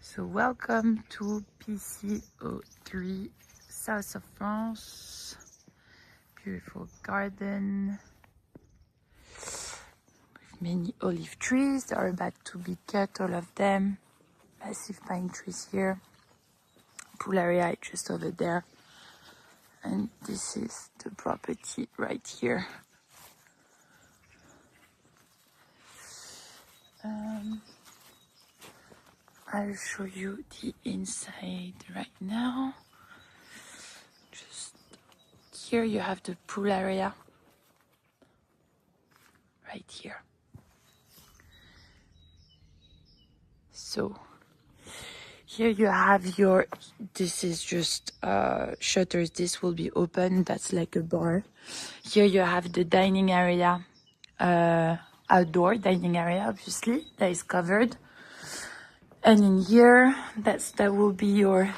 So welcome to PCO3, south of France. Beautiful garden with many olive trees that are about to be cut, all of them. Massive pine trees here. Pool area just over there. And this is the property right here. I'll show you the inside right now. Just here you have the pool area. Right here. So here you have your, this is just shutters, this will be open, that's like a bar. Here you have the dining area, outdoor dining area obviously, that is covered. And in here, that will be your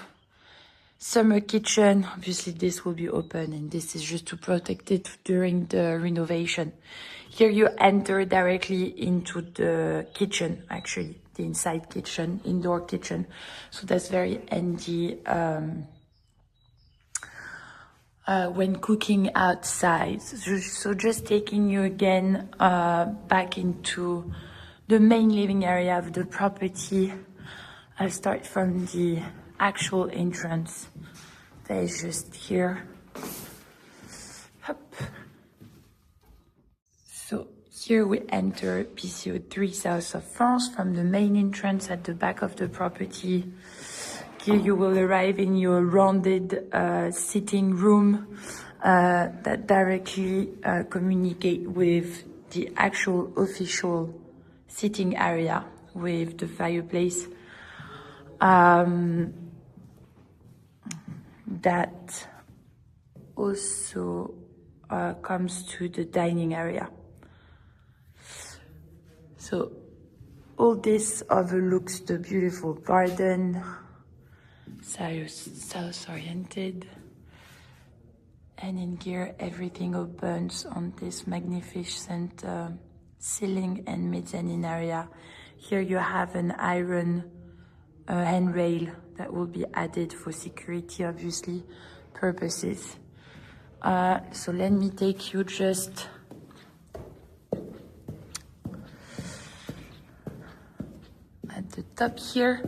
summer kitchen. Obviously this will be open and this is just to protect it during the renovation. Here you enter directly into the kitchen, actually, the inside kitchen, indoor kitchen. So that's very handy when cooking outside. So just taking you again back into the main living area of the property. I'll start from the actual entrance. That is just here. Hop. So here we enter PCO3 south of France from the main entrance at the back of the property. Here you will arrive in your rounded sitting room that directly communicate with the actual official sitting area with the fireplace. That also comes to the dining area. So all this overlooks the beautiful garden, south-oriented. And in here, everything opens on this magnificent ceiling and mezzanine area. Here you have an iron handrail that will be added for security, obviously, purposes. So let me take you just at the top here.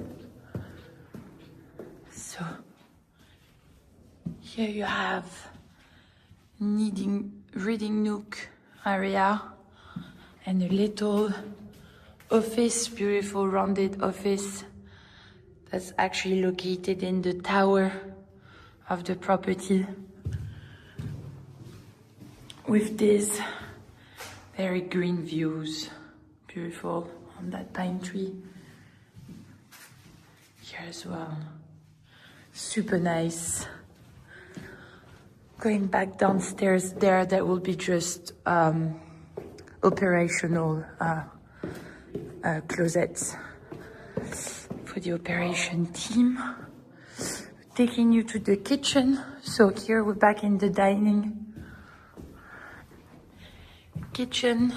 So here you have reading nook area and a little office, beautiful rounded office that's actually located in the tower of the property with these very green views, beautiful on that pine tree. Here as well, super nice. Going back downstairs there, that will be just operational closets for the operation team. Taking you to the kitchen. So here we're back in the dining kitchen.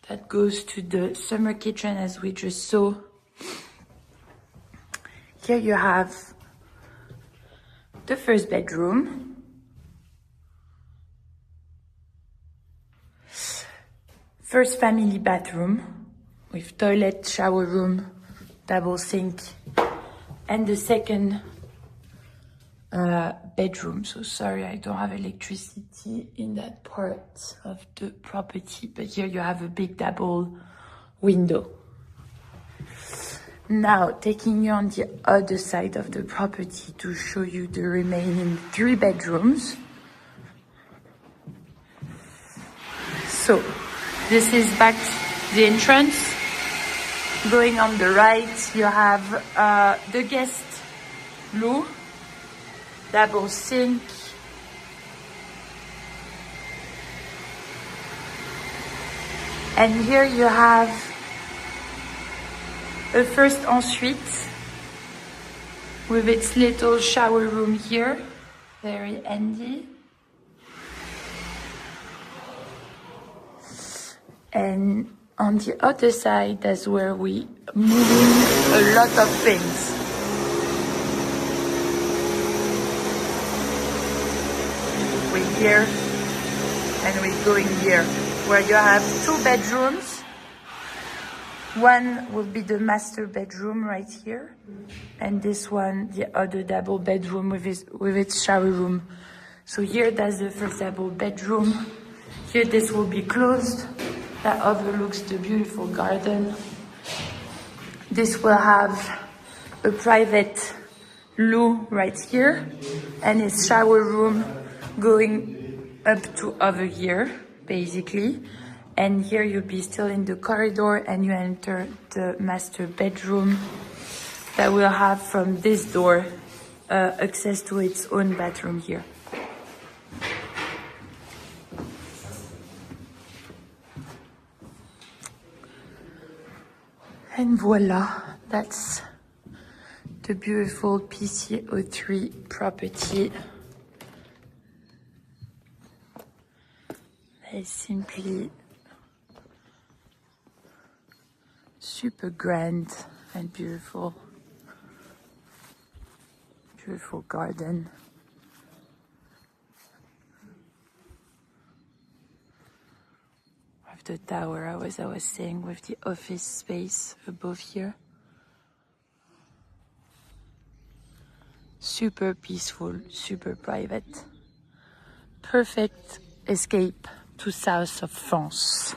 That goes to the summer kitchen as we just saw. Here you have the first bedroom. First family bathroom with toilet, shower room, double sink, and the second bedroom. So sorry, I don't have electricity in that part of the property, but here you have a big double window. Now, taking you on the other side of the property to show you the remaining 3 bedrooms. So, this is back the entrance. Going on the right, you have the guest loo, double sink, and here you have a first ensuite with its little shower room here, very handy. And On the other side, that's where we move a lot of things. We're here and we're going here, where you have 2 bedrooms. One will be the master bedroom right here, and this one, the other double bedroom with its shower room. So here, that's the first double bedroom. Here, this will be closed. That overlooks the beautiful garden. This will have a private loo right here, and a shower room going up to over here, basically. And here you'll be still in the corridor, and you enter the master bedroom that will have from this door access to its own bathroom here. And voila, that's the beautiful PC03 property. It's simply super grand and beautiful. Beautiful garden. With the tower, I was saying, with the office space above here. Super peaceful, super private. Perfect escape to south of France.